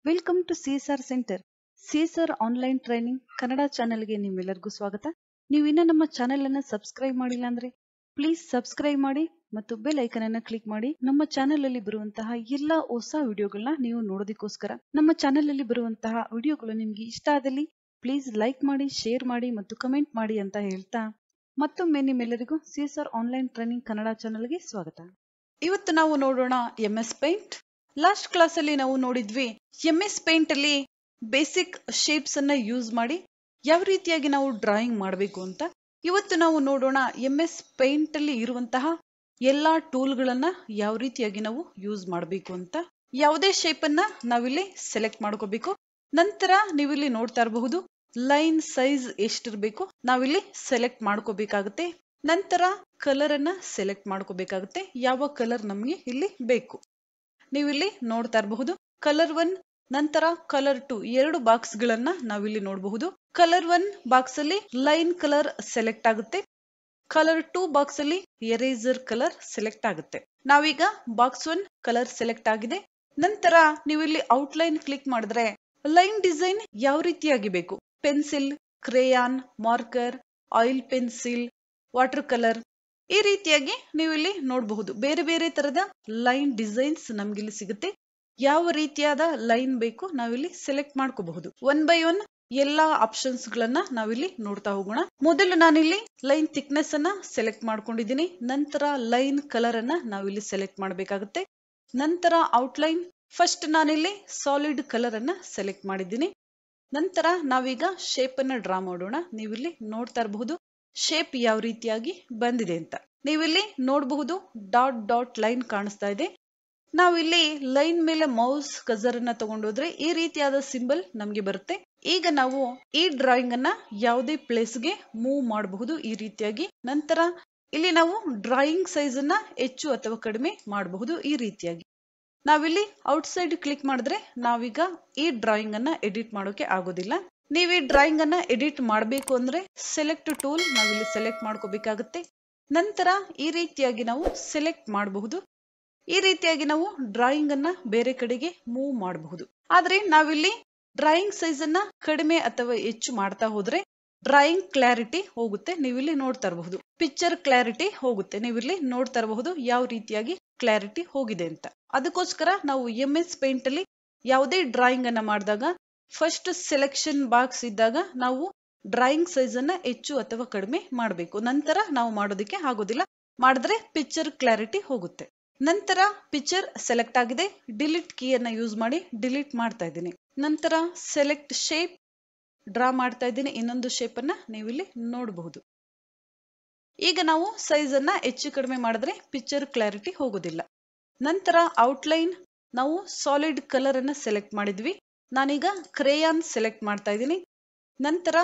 Welcome to CSR centre. CSR online training Kannada ಚಾನೆಲ್ಗೆ ನಿಮ್ಮೆಲ್ಲರಿಗೂ ಸ್ವಾಗತ. ನೀವು ಇನ್ನೂ ನಮ್ಮ ಚಾನೆಲ್ ಅನ್ನ ಸಬ್ಸ್ಕ್ರೈಬ್ ಮಾಡಿಲ್ಲ ಅಂದ್ರೆ ಪ್ಲೀಸ್ ಸಬ್ಸ್ಕ್ರೈಬ್ ಮಾಡಿ ಮತ್ತು ಬೆಲ್ ಐಕನ್ ಅನ್ನ ಕ್ಲಿಕ್ ಮಾಡಿ. ನಮ್ಮ ಚಾನೆಲ್ ಅಲ್ಲಿ ಬರುವಂತಹ ಎಲ್ಲಾ ಹೊಸ ವಿಡಿಯೋಗಳನ್ನ ನೀವು ನೋಡೋದಕ್ಕೋಸ್ಕರ. ನಮ್ಮ ಚಾನೆಲ್ ಅಲ್ಲಿ ಬರುವಂತಹ ವಿಡಿಯೋಗಳು ನಿಮ್ಗೆ ಇಷ್ಟ ಆದಲ್ಲಿ ಪ್ಲೀಸ್ ಲೈಕ್ ಮಾಡಿ, ಶೇರ್ ಮಾಡಿ ಮತ್ತು ಕಮೆಂಟ್ ಮಾಡಿ ಅಂತ ಹೇಳ್ತಾ ಮತ್ತೊಮ್ಮೆ ನಿಮ್ಮೆಲ್ಲರಿಗೂ ಸಿಎಸ್ಆರ್ ಆನ್ಲೈನ್ ಟ್ರೈನಿಂಗ್ ಕನ್ನಡ ಚಾನೆಲ್ಗೆ ಸ್ವಾಗತ. ಇವತ್ತು ನಾವು ನೋಡೋಣ MS ಪೇಂಟ್. ಲಾಸ್ಟ್ ಕ್ಲಾಸ್ ಅಲ್ಲಿ ನಾವು ನೋಡಿದ್ವಿ MS ಪೇಂಟ್ ಅಲ್ಲಿ ಬೇಸಿಕ್ ಶೇಪ್ಸ್ ಅನ್ನ ಯೂಸ್ ಮಾಡಿ ಯಾವ ರೀತಿಯಾಗಿ ನಾವು ಡ್ರಾಯಿಂಗ್ ಮಾಡಬೇಕು ಅಂತ. ಇವತ್ತು ನಾವು ನೋಡೋಣ MS ಪೇಂಟ್ ಅಲ್ಲಿ ಇರುವಂತಹ ಎಲ್ಲಾ ಟೂಲ್ ಗಳನ್ನ ಯಾವ ರೀತಿಯಾಗಿ ನಾವು ಯೂಸ್ ಮಾಡಬೇಕು ಅಂತ. ಯಾವುದೇ ಶೇಪ್ ಅನ್ನ ನಾವಿಲ್ಲಿ ಸೆಲೆಕ್ಟ್ ಮಾಡ್ಕೋಬೇಕು. ನಂತರ ನೀವಿಲ್ಲಿ ನೋಡ್ತಾ ಇರಬಹುದು ಲೈನ್ ಸೈಜ್ ಎಷ್ಟಿರಬೇಕು ನಾವಿಲ್ಲಿ ಸೆಲೆಕ್ಟ್ ಮಾಡ್ಕೋಬೇಕಾಗುತ್ತೆ. ನಂತರ ಕಲರ್ ಅನ್ನ ಸೆಲೆಕ್ಟ್ ಮಾಡ್ಕೋಬೇಕಾಗುತ್ತೆ, ಯಾವ ಕಲರ್ ನಮ್ಗೆ ಇಲ್ಲಿ ಬೇಕು. ನೀವು ಇಲ್ಲಿ ನೋಡ್ತಾ ಇರಬಹುದು ಕಲರ್ 1 ನಂತರ ಕಲರ್ 2 ಎರಡು ಬಾಕ್ಸ್ ಗಳನ್ನ ನಾವಿಲ್ಲಿ ನೋಡಬಹುದು. ಕಲರ್ 1 ಬಾಕ್ಸ್ ಅಲ್ಲಿ ಲೈನ್ ಕಲರ್ ಸೆಲೆಕ್ಟ್ ಆಗುತ್ತೆ. ಕಲರ್ 2 ಬಾಕ್ಸ್ ಅಲ್ಲಿ ಎರೇಸರ್ ಕಲರ್ ಸೆಲೆಕ್ಟ್ ಆಗುತ್ತೆ. ನಾವೀಗ ಬಾಕ್ಸ್ 1 ಕಲರ್ ಸೆಲೆಕ್ಟ್ ಆಗಿದೆ. ನಂತರ ನೀವು ಇಲ್ಲಿ ಔಟ್ಲೈನ್ ಕ್ಲಿಕ್ ಮಾಡಿದ್ರೆ ಲೈನ್ ಡಿಸೈನ್ ಯಾವ ರೀತಿಯಾಗಿ ಬೇಕು, pencil, crayon, marker, oil pencil, water colour, ಈ ರೀತಿಯಾಗಿ ನೀವು ಇಲ್ಲಿ ನೋಡಬಹುದು. ಬೇರೆ ಬೇರೆ ತರದ ಲೈನ್ ಡಿಸೈನ್ಸ್ ನಮ್ಗಿಲ್ಲಿ ಸಿಗುತ್ತೆ. ಯಾವ ರೀತಿಯಾದ ಲೈನ್ ಬೇಕು ನಾವಿಲ್ಲಿ ಸೆಲೆಕ್ಟ್ ಮಾಡ್ಕೋಬಹುದು. 1 by 1 ಎಲ್ಲಾ ಆಪ್ಷನ್ಸ್ ಗಳನ್ನ ನಾವಿಲ್ಲಿ ನೋಡ್ತಾ ಹೋಗೋಣ. ಮೊದಲು ನಾನಿಲ್ಲಿ ಲೈನ್ ಥಿಕ್ನೆಸ್ ಅನ್ನ ಸೆಲೆಕ್ಟ್ ಮಾಡ್ಕೊಂಡಿದ್ದೀನಿ. ನಂತರ ಲೈನ್ ಕಲರ್ ಅನ್ನ ನಾವಿಲ್ಲಿ ಸೆಲೆಕ್ಟ್ ಮಾಡಬೇಕಾಗುತ್ತೆ. ನಂತರ ಔಟ್ಲೈನ್, ಫಸ್ಟ್ ನಾನಿಲ್ಲಿ ಸಾಲಿಡ್ ಕಲರ್ ಅನ್ನ ಸೆಲೆಕ್ಟ್ ಮಾಡಿದ್ದೀನಿ. ನಂತರ ನಾವೀಗ ಶೇಪ್ ಅನ್ನ ಡ್ರಾ ಮಾಡೋಣ. ನೀವಿಲ್ಲಿ ನೋಡ್ತಾ ಇರಬಹುದು ಶೇಪ್ ಯಾವ ರೀತಿಯಾಗಿ ಬಂದಿದೆ ಅಂತ. ನೀವಿಲ್ಲಿ ನೋಡಬಹುದು ಡಾಟ್ ಡಾಟ್ ಲೈನ್ ಕಾಣಿಸ್ತಾ ಇದೆ. ನಾವಿಲ್ಲಿ ಲೈನ್ ಮೇಲೆ ಮೌಸ್ ಕರ್ಸರ್ ಅನ್ನ ತಗೊಂಡೋದ್ರೆ ಈ ರೀತಿಯಾದ ಸಿಂಬಲ್ ನಮ್ಗೆ ಬರುತ್ತೆ. ಈಗ ನಾವು ಈ ಡ್ರಾಯಿಂಗ್ ಅನ್ನ ಯಾವುದೇ ಪ್ಲೇಸ್ ಗೆ ಮೂವ್ ಮಾಡಬಹುದು ಈ ರೀತಿಯಾಗಿ. ನಂತರ ಇಲ್ಲಿ ನಾವು ಡ್ರಾಯಿಂಗ್ ಸೈಜ್ ಅನ್ನ ಹೆಚ್ಚು ಅಥವಾ ಕಡಿಮೆ ಮಾಡಬಹುದು ಈ ರೀತಿಯಾಗಿ. ನಾವಿಲ್ಲಿ ಔಟ್ಸೈಡ್ ಕ್ಲಿಕ್ ಮಾಡಿದ್ರೆ ನಾವೀಗ ಈ ಡ್ರಾಯಿಂಗ್ ಅನ್ನ ಎಡಿಟ್ ಮಾಡೋಕೆ ಆಗೋದಿಲ್ಲ. ನೀವು ಈ ಡ್ರಾಯಿಂಗ್ ಅನ್ನ ಎಡಿಟ್ ಮಾಡಬೇಕು ಅಂದ್ರೆ ಸೆಲೆಕ್ಟ್ ಟೂಲ್ ನಾವಿಲ್ಲಿ ಸೆಲೆಕ್ಟ್ ಮಾಡ್ಕೋಬೇಕಾಗುತ್ತೆ. ನಂತರ ಈ ರೀತಿಯಾಗಿ ನಾವು ಸೆಲೆಕ್ಟ್ ಮಾಡಬಹುದು. ಈ ರೀತಿಯಾಗಿ ನಾವು ಡ್ರಾಯಿಂಗ್ ಅನ್ನ ಬೇರೆ ಕಡೆಗೆ ಮೂವ್ ಮಾಡಬಹುದು. ಆದ್ರೆ ನಾವಿಲ್ಲಿ ಡ್ರಾಯಿಂಗ್ ಸೈಜ್ ಅನ್ನ ಕಡಿಮೆ ಅಥವಾ ಹೆಚ್ಚು ಮಾಡ್ತಾ ಹೋದ್ರೆ ಡ್ರಾಯಿಂಗ್ ಕ್ಲಾರಿಟಿ ಹೋಗುತ್ತೆ. ನೀವಿಲ್ಲಿ ನೋಡ್ತಾ ಇರಬಹುದು ಪಿಕ್ಚರ್ ಕ್ಲಾರಿಟಿ ಹೋಗುತ್ತೆ. ನೀವಿಲ್ಲಿ ನೋಡ್ತಾ ಇರಬಹುದು ಯಾವ ರೀತಿಯಾಗಿ ಕ್ಲಾರಿಟಿ ಹೋಗಿದೆ ಅಂತ. ಅದಕ್ಕೋಸ್ಕರ ನಾವು MS ಪೇಂಟ್ ಅಲ್ಲಿ ಯಾವುದೇ ಡ್ರಾಯಿಂಗ್ ಅನ್ನ ಮಾಡಿದಾಗ ಫಸ್ಟ್ ಸೆಲೆಕ್ಷನ್ ಬಾಕ್ಸ್ ಇದ್ದಾಗ ನಾವು ಡ್ರಾಯಿಂಗ್ ಸೈಜ್ ಅನ್ನ ಹೆಚ್ಚು ಅಥವಾ ಕಡಿಮೆ ಮಾಡಬೇಕು. ನಂತರ ನಾವು ಮಾಡೋದಕ್ಕೆ ಆಗೋದಿಲ್ಲ, ಮಾಡಿದ್ರೆ ಪಿಕ್ಚರ್ ಕ್ಲಾರಿಟಿ ಹೋಗುತ್ತೆ. ನಂತರ ಪಿಕ್ಚರ್ ಸೆಲೆಕ್ಟ್ ಆಗಿದೆ, ಡಿಲೀಟ್ ಕೀ ಅನ್ನ ಯೂಸ್ ಮಾಡಿ ಡಿಲೀಟ್ ಮಾಡ್ತಾ ಇದ್ದೀನಿ. ನಂತರ ಸೆಲೆಕ್ಟ್ ಶೇಪ್ ಡ್ರಾ ಮಾಡ್ತಾ ಇದ್ದೀನಿ. ಇನ್ನೊಂದು ಶೇಪ್ ಅನ್ನ ನೀವಿಲ್ಲಿ ನೋಡಬಹುದು. ಈಗ ನಾವು ಸೈಜ್ ಅನ್ನ ಹೆಚ್ಚು ಕಡಿಮೆ ಮಾಡಿದ್ರೆ ಪಿಕ್ಚರ್ ಕ್ಲಾರಿಟಿ ಹೋಗೋದಿಲ್ಲ. ನಂತರ ಔಟ್ಲೈನ್ ನಾವು ಸಾಲಿಡ್ ಕಲರ್ ಅನ್ನ ಸೆಲೆಕ್ಟ್ ಮಾಡಿದ್ವಿ. ನಾನೀಗ ಕ್ರೇಯಾನ್ ಸೆಲೆಕ್ಟ್ ಮಾಡ್ತಾ ಇದ್ದೀನಿ. ನಂತರ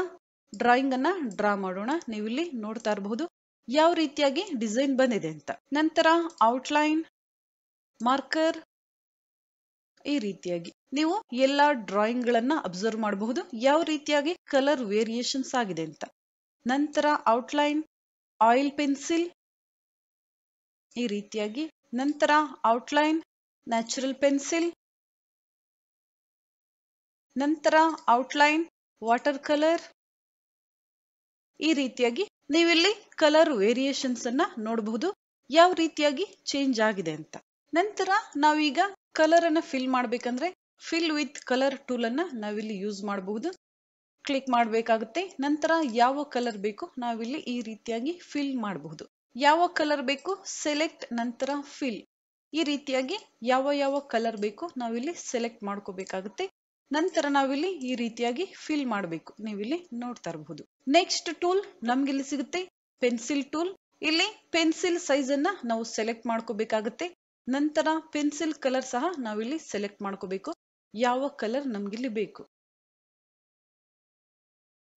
ಡ್ರಾಯಿಂಗ್ ಅನ್ನ ಡ್ರಾ ಮಾಡೋಣ. ನೀವಿಲ್ಲಿ ನೋಡ್ತಾ ಇರಬಹುದು ಯಾವ ರೀತಿಯಾಗಿ ಡಿಸೈನ್ ಬಂದಿದೆ ಅಂತ. ನಂತರ ಔಟ್ಲೈನ್, ಮಾರ್ಕರ್, ಈ ರೀತಿಯಾಗಿ ನೀವು ಎಲ್ಲಾ ಡ್ರಾಯಿಂಗ್ ಗಳನ್ನ ಅಬ್ಸರ್ವ್ ಮಾಡಬಹುದು ಯಾವ ರೀತಿಯಾಗಿ ಕಲರ್ ವೇರಿಯೇಷನ್ಸ್ ಆಗಿದೆ ಅಂತ. ನಂತರ ಔಟ್ಲೈನ್, ಆಯಿಲ್ ಪೆನ್ಸಿಲ್, ಈ ರೀತಿಯಾಗಿ. ನಂತರ ಔಟ್ಲೈನ್, ನ್ಯಾಚುರಲ್ ಪೆನ್ಸಿಲ್, ನಂತರ ಔಟ್ಲೈನ್, ವಾಟರ್ ಕಲರ್, ಈ ರೀತಿಯಾಗಿ ನೀವಿಲ್ಲಿ ಕಲರ್ ವೇರಿಯೇಷನ್ಸ್ ಅನ್ನ ನೋಡಬಹುದು ಯಾವ ರೀತಿಯಾಗಿ ಚೇಂಜ್ ಆಗಿದೆ ಅಂತ. ನಂತರ ನಾವೀಗ ಕಲರ್ ಅನ್ನ ಫಿಲ್ ಮಾಡ್ಬೇಕಂದ್ರೆ ಫಿಲ್ ವಿತ್ ಕಲರ್ ಟೂಲ್ ಅನ್ನ ನಾವಿಲ್ಲಿ ಯೂಸ್ ಮಾಡಬಹುದು. ಕ್ಲಿಕ್ ಮಾಡಬೇಕಾಗುತ್ತೆ. ನಂತರ ಯಾವ ಕಲರ್ ಬೇಕು ನಾವಿಲ್ಲಿ ಈ ರೀತಿಯಾಗಿ ಫಿಲ್ ಮಾಡಬಹುದು. ಯಾವ ಕಲರ್ ಬೇಕು ಸೆಲೆಕ್ಟ್, ನಂತರ ಫಿಲ್, ಈ ರೀತಿಯಾಗಿ ಯಾವ ಯಾವ ಕಲರ್ ಬೇಕು ನಾವಿಲ್ಲಿ ಸೆಲೆಕ್ಟ್ ಮಾಡ್ಕೋಬೇಕಾಗುತ್ತೆ. ನಂತರ ನಾವಿಲ್ಲಿ ಈ ರೀತಿಯಾಗಿ ಫಿಲ್ ಮಾಡಬೇಕು. ನೀವಿಲ್ಲಿ ನೋಡ್ತಾ ಇರಬಹುದು. ನೆಕ್ಸ್ಟ್ ಟೂಲ್ ನಮ್ಗೆ ಇಲ್ಲಿ ಸಿಗುತ್ತೆ ಪೆನ್ಸಿಲ್ ಟೂಲ್. ಇಲ್ಲಿ ಪೆನ್ಸಿಲ್ ಸೈಜ್ ಅನ್ನ ನಾವು ಸೆಲೆಕ್ಟ್ ಮಾಡ್ಕೋಬೇಕಾಗುತ್ತೆ. ನಂತರ ಪೆನ್ಸಿಲ್ ಕಲರ್ ಸಹ ನಾವಿಲ್ಲಿ ಸೆಲೆಕ್ಟ್ ಮಾಡ್ಕೋಬೇಕು, ಯಾವ ಕಲರ್ ನಮ್ಗಿಲ್ಲಿ ಬೇಕು.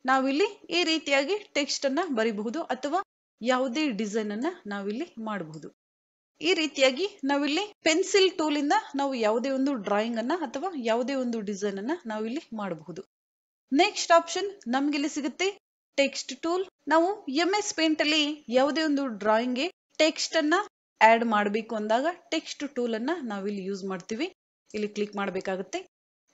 ನಾವಿಲ್ಲಿ ಈ ರೀತಿಯಾಗಿ ಟೆಕ್ಸ್ಟ್ ಅನ್ನ ಬರೀಬಹುದು ಅಥವಾ ಯಾವುದೇ ಡಿಸೈನ್ ಅನ್ನ ನಾವಿಲ್ಲಿ ಮಾಡಬಹುದು. ಈ ರೀತಿಯಾಗಿ ನಾವಿಲ್ಲಿ ಪೆನ್ಸಿಲ್ ಟೂಲ್ ಇಂದ ನಾವು ಯಾವುದೇ ಒಂದು ಡ್ರಾಯಿಂಗ್ ಅನ್ನ ಅಥವಾ ಯಾವುದೇ ಒಂದು ಡಿಸೈನ್ ಅನ್ನ ನಾವಿಲ್ಲಿ ಮಾಡಬಹುದು. ನೆಕ್ಸ್ಟ್ ಆಪ್ಷನ್ ನಮ್ಗೆ ಇಲ್ಲಿ ಸಿಗುತ್ತೆ ಟೆಕ್ಸ್ಟ್ ಟೂಲ್. ನಾವು MS ಪೇಂಟ್ ಅಲ್ಲಿ ಯಾವುದೇ ಒಂದು ಡ್ರಾಯಿಂಗ್ ಗೆ ಟೆಕ್ಸ್ಟ್ ಅನ್ನ ಆಡ್ ಮಾಡಬೇಕು ಅಂದಾಗ ಟೆಕ್ಸ್ಟ್ ಟೂಲ್ ಅನ್ನ ನಾವಿಲ್ಲಿ ಯೂಸ್ ಮಾಡ್ತೀವಿ. ಇಲ್ಲಿ ಕ್ಲಿಕ್ ಮಾಡಬೇಕಾಗುತ್ತೆ.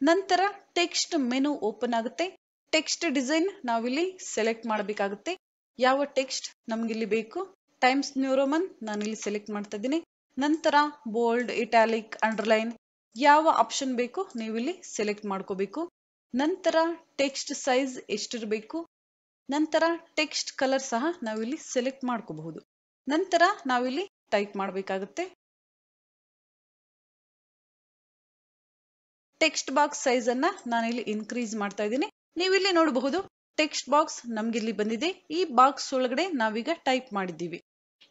ನಂತರ ಟೆಕ್ಸ್ಟ್ ಮೆನು ಓಪನ್ ಆಗುತ್ತೆ. ಟೆಕ್ಸ್ಟ್ ಡಿಸೈನ್ ನಾವಿಲ್ಲಿ ಸೆಲೆಕ್ಟ್ ಮಾಡಬೇಕಾಗುತ್ತೆ. ಯಾವ ಟೆಕ್ಸ್ಟ್ ನಮ್ಗಿಲ್ಲಿ ಬೇಕು, ಟೈಮ್ಸ್ ನ್ಯೂ ರೋಮನ್ ನಾನಿಲ್ಲಿ ಸೆಲೆಕ್ಟ್ ಮಾಡ್ತಾ ಇದ್ದೀನಿ. ನಂತರ ಬೋಲ್ಡ್, ಇಟಾಲಿಕ್, ಅಂಡರ್ಲೈನ್ ಯಾವ ಆಪ್ಷನ್ ಬೇಕು ನೀವಿಲ್ಲಿ ಸೆಲೆಕ್ಟ್ ಮಾಡ್ಕೋಬೇಕು. ನಂತರ ಟೆಕ್ಸ್ಟ್ ಸೈಜ್ ಎಷ್ಟಿರಬೇಕು, ನಂತರ ಟೆಕ್ಸ್ಟ್ ಕಲರ್ ಸಹ ನಾವಿಲ್ಲಿ ಸೆಲೆಕ್ಟ್ ಮಾಡ್ಕೋಬಹುದು. ನಂತರ ನಾವಿಲ್ಲಿ ಟೈಪ್ ಮಾಡಬೇಕಾಗುತ್ತೆ. ಟೆಕ್ಸ್ಟ್ ಬಾಕ್ಸ್ ಸೈಜ್ ಅನ್ನ ನಾನಿಲ್ಲಿ ಇನ್ಕ್ರೀಸ್ ಮಾಡ್ತಾ ಇದ್ದೀನಿ. ನೀವಿಲ್ಲಿ ನೋಡಬಹುದು ಟೆಕ್ಸ್ಟ್ ಬಾಕ್ಸ್ ನಮ್ಗಿಲ್ಲಿ ಬಂದಿದೆ. ಈ ಬಾಕ್ಸ್ ಒಳಗಡೆ ನಾವೀಗ ಟೈಪ್ ಮಾಡಿದ್ದೀವಿ.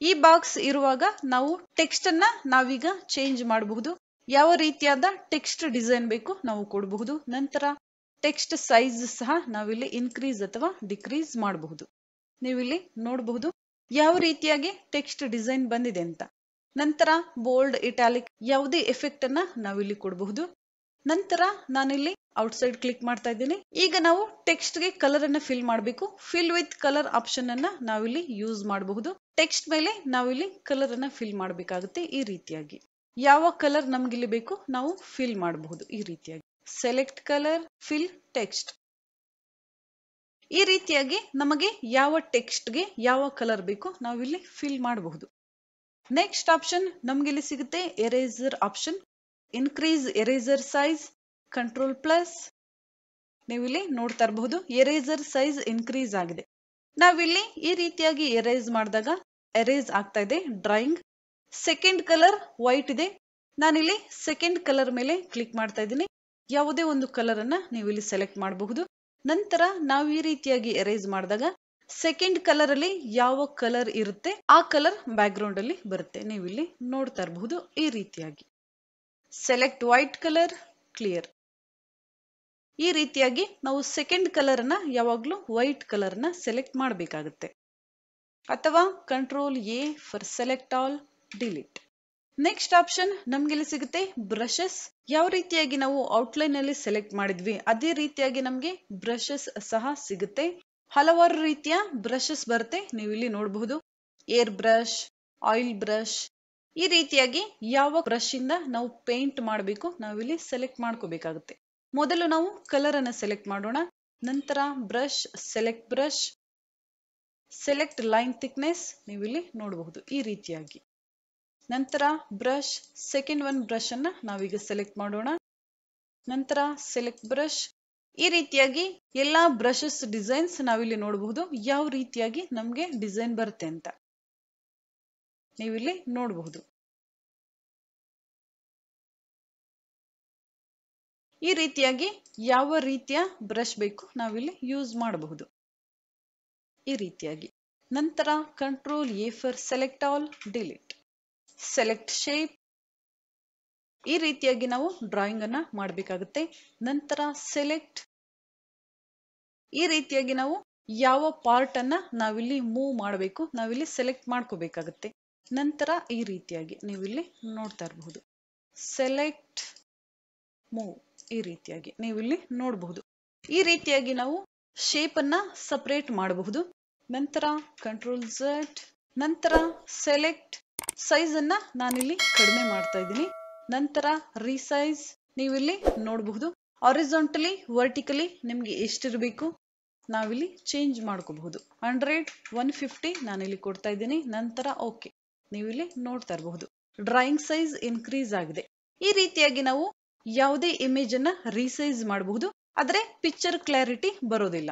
ಈ ಬಾಕ್ಸ್ ಇರುವಾಗ ನಾವು ಟೆಕ್ಸ್ಟ್ ಅನ್ನ ನಾವೀಗ ಚೇಂಜ್ ಮಾಡಬಹುದು. ಯಾವ ರೀತಿಯಾದ ಟೆಕ್ಸ್ಟ್ ಡಿಸೈನ್ ಬೇಕು ನಾವು ಕೊಡಬಹುದು. ನಂತರ ಟೆಕ್ಸ್ಟ್ ಸೈಜ್ ಸಹ ನಾವಿಲ್ಲಿ ಇನ್ಕ್ರೀಸ್ ಅಥವಾ ಡಿಕ್ರೀಸ್ ಮಾಡಬಹುದು. ನೀವಿಲ್ಲಿ ನೋಡಬಹುದು ಯಾವ ರೀತಿಯಾಗಿ ಟೆಕ್ಸ್ಟ್ ಡಿಸೈನ್ ಬಂದಿದೆ ಅಂತ. ನಂತರ ಬೋಲ್ಡ್, ಇಟಾಲಿಕ್ ಯಾವುದೇ ಎಫೆಕ್ಟ್ ಅನ್ನ ನಾವಿಲ್ಲಿ ಕೊಡಬಹುದು. ನಂತರ ನಾನಿಲ್ಲಿ ಔಟ್ಸೈಡ್ ಕ್ಲಿಕ್ ಮಾಡ್ತಾ ಇದ್ದೀನಿ. ಈಗ ನಾವು ಟೆಕ್ಸ್ಟ್ ಗೆ ಕಲರ್ ಅನ್ನ ಫಿಲ್ ಮಾಡಬೇಕು. ಫಿಲ್ ವಿತ್ ಕಲರ್ ಆಪ್ಷನ್ ಅನ್ನ ನಾವಿಲ್ಲಿ ಯೂಸ್ ಮಾಡಬಹುದು. ಟೆಕ್ಸ್ಟ್ ಮೇಲೆ ನಾವಿಲ್ಲಿ ಕಲರ್ ಅನ್ನ ಫಿಲ್ ಮಾಡಬೇಕಾಗುತ್ತೆ. ಈ ರೀತಿಯಾಗಿ ಯಾವ ಕಲರ್ ನಮ್ಗಿಲ್ಲಿ ಬೇಕು ನಾವು ಫಿಲ್ ಮಾಡಬಹುದು. ಈ ರೀತಿಯಾಗಿ ಸೆಲೆಕ್ಟ್ ಕಲರ್, ಫಿಲ್ ಟೆಕ್ಸ್ಟ್. ಈ ರೀತಿಯಾಗಿ ನಮಗೆ ಯಾವ ಟೆಕ್ಸ್ಟ್ ಗೆ ಯಾವ ಕಲರ್ ಬೇಕು ನಾವಿಲ್ಲಿ ಫಿಲ್ ಮಾಡಬಹುದು. ನೆಕ್ಸ್ಟ್ ಆಪ್ಷನ್ ನಮ್ಗಿಲ್ಲಿ ಸಿಗುತ್ತೆ eraser option. Increase eraser size, control plus. ನೀವಿಲ್ಲಿ ನೋಡ್ತಾ ಇರಬಹುದು ಎರೇಸರ್ ಸೈಜ್ ಇನ್ಕ್ರೀಸ್ ಆಗಿದೆ. ನಾವಿಲ್ಲಿ ಈ ರೀತಿಯಾಗಿ ಎರೇಸ್ ಮಾಡಿದಾಗ ಎರೇಸ್ ಆಗ್ತಾ ಇದೆ ಡ್ರಾಯಿಂಗ್. ಸೆಕೆಂಡ್ ಕಲರ್ ವೈಟ್ ಇದೆ. ನಾನಿಲ್ಲಿ ಸೆಕೆಂಡ್ ಕಲರ್ ಮೇಲೆ ಕ್ಲಿಕ್ ಮಾಡ್ತಾ ಇದ್ದೀನಿ. ಯಾವುದೇ ಒಂದು ಕಲರ್ ಅನ್ನ ನೀವು ಇಲ್ಲಿ ಸೆಲೆಕ್ಟ್ ಮಾಡಬಹುದು. ನಂತರ ನಾವು ಈ ರೀತಿಯಾಗಿ ಎರೇಸ್ ಮಾಡಿದಾಗ ಸೆಕೆಂಡ್ ಕಲರ್ ಅಲ್ಲಿ ಯಾವ ಕಲರ್ ಇರುತ್ತೆ ಆ ಕಲರ್ ಬ್ಯಾಕ್ ಗ್ರೌಂಡ್ ಅಲ್ಲಿ ಬರುತ್ತೆ. ನೀವು ಇಲ್ಲಿ ನೋಡ್ತಾ ಇರಬಹುದು ಈ ರೀತಿಯಾಗಿ ಸೆಲೆಕ್ಟ್ ವೈಟ್ ಕಲರ್, ಕ್ಲಿಯರ್. ಈ ರೀತಿಯಾಗಿ ನಾವು ಸೆಕೆಂಡ್ ಕಲರ್ ಅನ್ನ ಯಾವಾಗ್ಲೂ ವೈಟ್ ಕಲರ್ ನ ಸೆಲೆಕ್ಟ್ ಮಾಡಬೇಕಾಗುತ್ತೆ. ಅಥವಾ control A for select all, delete. Next option ನಮ್ಗೆ ಇಲ್ಲಿ ಸಿಗುತ್ತೆ ಬ್ರಷಸ್. ಯಾವ ರೀತಿಯಾಗಿ ನಾವು ಔಟ್ಲೈನ್ ಅಲ್ಲಿ ಸೆಲೆಕ್ಟ್ ಮಾಡಿದ್ವಿ ಅದೇ ರೀತಿಯಾಗಿ ನಮ್ಗೆ ಬ್ರಷಸ್ ಸಹ ಸಿಗುತ್ತೆ. ಹಲವಾರು ರೀತಿಯ ಬ್ರಷಸ್ ಬರುತ್ತೆ. ನೀವು ಇಲ್ಲಿ ನೋಡಬಹುದು ಏರ್ ಬ್ರಷ್, ಆಯಿಲ್ ಬ್ರಷ್. ಈ ರೀತಿಯಾಗಿ ಯಾವ ಬ್ರಷ್ ಇಂದ ನಾವು ಪೇಂಟ್ ಮಾಡಬೇಕು ನಾವಿಲ್ಲಿ ಸೆಲೆಕ್ಟ್ ಮಾಡ್ಕೋಬೇಕಾಗುತ್ತೆ. ಮೊದಲು ನಾವು ಕಲರ್ ಅನ್ನ ಸೆಲೆಕ್ಟ್ ಮಾಡೋಣ. ನಂತರ brush, select brush, select line thickness. ನೀವು ಇಲ್ಲಿ ನೋಡಬಹುದು ಈ ರೀತಿಯಾಗಿ. ನಂತರ ಬ್ರಷ್, ಸೆಕೆಂಡ್ ಒನ್ ಬ್ರಷ್ ಅನ್ನ ನಾವೀಗ ಸೆಲೆಕ್ಟ್ ಮಾಡೋಣ. ನಂತರ ಸೆಲೆಕ್ಟ್ ಬ್ರಷ್. ಈ ರೀತಿಯಾಗಿ ಎಲ್ಲಾ ಬ್ರಷಸ್ ಡಿಸೈನ್ಸ್ ನಾವಿಲ್ಲಿ ನೋಡಬಹುದು ಯಾವ ರೀತಿಯಾಗಿ ನಮ್ಗೆ ಡಿಸೈನ್ ಬರುತ್ತೆ ಅಂತ. ನೀವಿಲ್ಲಿ ನೋಡಬಹುದು ಈ ರೀತಿಯಾಗಿ ಯಾವ ರೀತಿಯ ಬ್ರಷ್ ಬೇಕು ನಾವಿಲ್ಲಿ ಯೂಸ್ ಮಾಡಬಹುದು. ಈ ರೀತಿಯಾಗಿ ನಂತರ control A for select all, delete. Select shape. ಈ ರೀತಿಯಾಗಿ ನಾವು ಡ್ರಾಯಿಂಗ್ ಅನ್ನ ಮಾಡಬೇಕಾಗುತ್ತೆ. ನಂತರ ಸೆಲೆಕ್ಟ್. ಈ ರೀತಿಯಾಗಿ ನಾವು ಯಾವ ಪಾರ್ಟ್ ಅನ್ನ ನಾವಿಲ್ಲಿ ಮೂವ್ ಮಾಡಬೇಕು ನಾವಿಲ್ಲಿ ಸೆಲೆಕ್ಟ್ ಮಾಡ್ಕೋಬೇಕಾಗುತ್ತೆ. ನಂತರ ಈ ರೀತಿಯಾಗಿ ನೀವಿಲ್ಲಿ ನೋಡ್ತಾ ಇರಬಹುದು ಸೆಲೆಕ್ಟ್, ಮೂವ್. ಈ ರೀತಿಯಾಗಿ ನೀವಿಲ್ಲಿ ನೋಡಬಹುದು. ಈ ರೀತಿಯಾಗಿ ನಾವು ಶೇಪ್ ಅನ್ನ ಸಪರೇಟ್ ಮಾಡಬಹುದು. ನಂತರ ಕಂಟ್ರೋಲ್ ಝೆಡ್. ನಂತರ ಸೆಲೆಕ್ಟ್. ಸೈಜ್ ಅನ್ನ ನಾನಿಲ್ಲಿ ಕಡಿಮೆ ಮಾಡ್ತಾ ಇದ್ದೀನಿ. ನಂತರ ರೀಸೈಜ್. ನೀವಿಲ್ಲಿ ನೋಡಬಹುದು ಹಾರಿಜಾಂಟಲಿ, ವರ್ಟಿಕಲಿ ನಿಮ್ಗೆ ಎಷ್ಟಿರಬೇಕು ನಾವಿಲ್ಲಿ ಚೇಂಜ್ ಮಾಡ್ಕೋಬಹುದು. 100, 150 ನಾನಿಲ್ಲಿ ಕೊಡ್ತಾ ಇದ್ದೀನಿ. ನಂತರ ಓಕೆ. ನೀವಿಲ್ಲಿ ನೋಡ್ತಾ ಇರಬಹುದು ಡ್ರಾಯಿಂಗ್ ಸೈಜ್ ಇನ್ಕ್ರೀಸ್ ಆಗಿದೆ. ಈ ರೀತಿಯಾಗಿ ನಾವು ಯಾವುದೇ ಇಮೇಜ್ ಅನ್ನ ರೀಸೈಜ್ ಮಾಡಬಹುದು. ಆದ್ರೆ ಪಿಕ್ಚರ್ ಕ್ಲಾರಿಟಿ ಬರೋದಿಲ್ಲ.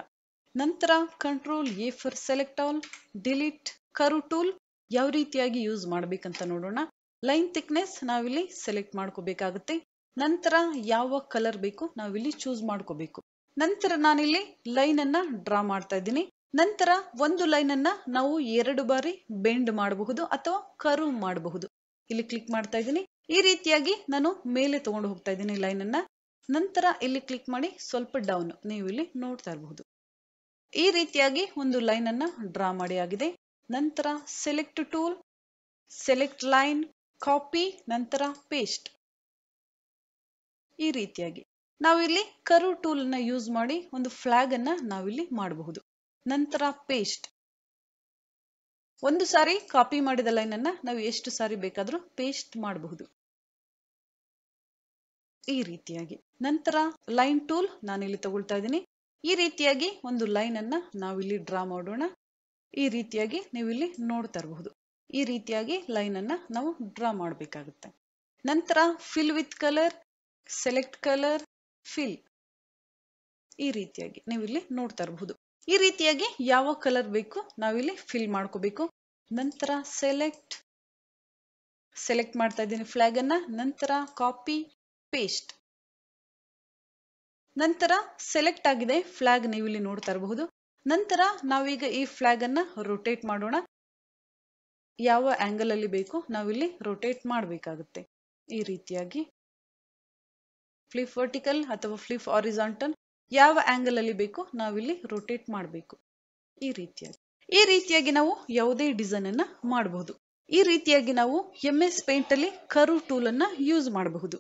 ನಂತರ control A for select all, delete. Curve tool ಯಾವ ರೀತಿಯಾಗಿ ಯೂಸ್ ಮಾಡ್ಬೇಕಂತ ನೋಡೋಣ. ಲೈನ್ ಥಿಕ್ನೆಸ್ ನಾವಿಲ್ಲಿ ಸೆಲೆಕ್ಟ್ ಮಾಡ್ಕೋಬೇಕಾಗುತ್ತೆ. ನಂತರ ಯಾವ ಕಲರ್ ಬೇಕು ನಾವಿಲ್ಲಿ ಚೂಸ್ ಮಾಡ್ಕೋಬೇಕು. ನಂತರ ನಾನಿಲ್ಲಿ ಲೈನ್ ಅನ್ನ ಡ್ರಾ ಮಾಡ್ತಾ ಇದ್ದೀನಿ. ನಂತರ ಒಂದು ಲೈನ್ ಅನ್ನ ನಾವು 2 ಬಾರಿ ಬೆಂಡ್ ಮಾಡಬಹುದು ಅಥವಾ ಕರ್ವ್ ಮಾಡಬಹುದು. ಇಲ್ಲಿ ಕ್ಲಿಕ್ ಮಾಡ್ತಾ ಇದ್ದೀನಿ. ಈ ರೀತಿಯಾಗಿ ನಾನು ಮೇಲೆ ತಗೊಂಡು ಹೋಗ್ತಾ ಇದ್ದೀನಿ ಲೈನ್ ಅನ್ನ. ನಂತರ ಇಲ್ಲಿ ಕ್ಲಿಕ್ ಮಾಡಿ ಸ್ವಲ್ಪ ಡೌನ್. ನೀವು ಇಲ್ಲಿ ನೋಡ್ತಾ ಇರಬಹುದು ಈ ರೀತಿಯಾಗಿ ಒಂದು ಲೈನ್ ಅನ್ನ ಡ್ರಾ ಮಾಡಿ ಆಗಿದೆ. ನಂತರ select tool, select line, copy, ನಂತರ ಪೇಸ್ಟ್. ಈ ರೀತಿಯಾಗಿ ನಾವಿಲ್ಲಿ ಕರ್ವ್ ಟೂಲ್ ಅನ್ನ ಯೂಸ್ ಮಾಡಿ ಒಂದು ಫ್ಲಾಗ್ ಅನ್ನ ನಾವಿಲ್ಲಿ ಮಾಡಬಹುದು. ನಂತರ ಪೇಸ್ಟ್. ಒಂದು ಸಾರಿ ಕಾಪಿ ಮಾಡಿದ ಲೈನ್ ಅನ್ನ ನಾವು ಎಷ್ಟು ಸಾರಿ ಬೇಕಾದ್ರೂ ಪೇಸ್ಟ್ ಮಾಡಬಹುದು. ಈ ರೀತಿಯಾಗಿ. ನಂತರ ಲೈನ್ ಟೂಲ್ ನಾನಿಲ್ಲಿ ತಗೊಳ್ತಾ ಇದ್ದೀನಿ. ಈ ರೀತಿಯಾಗಿ ಒಂದು ಲೈನ್ ಅನ್ನ ನಾವಿಲ್ಲಿ ಡ್ರಾ ಮಾಡೋಣ. ಈ ರೀತಿಯಾಗಿ ನೀವು ಇಲ್ಲಿ ನೋಡ್ತಾ ಇರಬಹುದು. ಈ ರೀತಿಯಾಗಿ ಲೈನ್ ಅನ್ನ ನಾವು ಡ್ರಾ ಮಾಡಬೇಕಾಗುತ್ತೆ. ನಂತರ fill with colour, select colour, fill. ಈ ರೀತಿಯಾಗಿ ನೀವು ಇಲ್ಲಿ ನೋಡ್ತಾ ಇರಬಹುದು. ಈ ರೀತಿಯಾಗಿ ಯಾವ ಕಲರ್ ಬೇಕು ನಾವಿಲ್ಲಿ ಫಿಲ್ ಮಾಡ್ಕೋಬೇಕು. ನಂತರ ಸೆಲೆಕ್ಟ್ ಮಾಡ್ತಾ ಇದ್ದೀನಿ ಫ್ಲಾಗ್ ಅನ್ನ. ನಂತರ ಕಾಪಿ ಪೇಸ್ಟ್. ನಂತರ ಸೆಲೆಕ್ಟ್ ಆಗಿದೆ ಫ್ಲಾಗ್, ನೀವು ಇಲ್ಲಿ ನೋಡ್ತಾ ಇರಬಹುದು. ನಂತರ ನಾವೀಗ ಈ ಫ್ಲಾಗ್ ಅನ್ನ ರೊಟೇಟ್ ಮಾಡೋಣ. ಯಾವ ಆಂಗಲ್ ಅಲ್ಲಿ ಬೇಕು ನಾವಿಲ್ಲಿ ರೊಟೇಟ್ ಮಾಡಬೇಕಾಗುತ್ತೆ. ಈ ರೀತಿಯಾಗಿ ಫ್ಲಿಪ್ ವರ್ಟಿಕಲ್ ಅಥವಾ ಫ್ಲಿಪ್ ಹಾರಿಜಾಂಟಲ್, ಯಾವ ಆಂಗಲ್ ಅಲ್ಲಿ ಬೇಕು ನಾವಿಲ್ಲಿ ರೊಟೇಟ್ ಮಾಡಬೇಕು. ಈ ರೀತಿಯಾಗಿ ನಾವು ಯಾವುದೇ ಡಿಸೈನ್ ಅನ್ನ ಮಾಡಬಹುದು. ಈ ರೀತಿಯಾಗಿ ನಾವು MS ಪೇಂಟ್ ಅಲ್ಲಿ ಕರ್ವ್ ಟೂಲ್ ಅನ್ನ ಯೂಸ್ ಮಾಡಬಹುದು.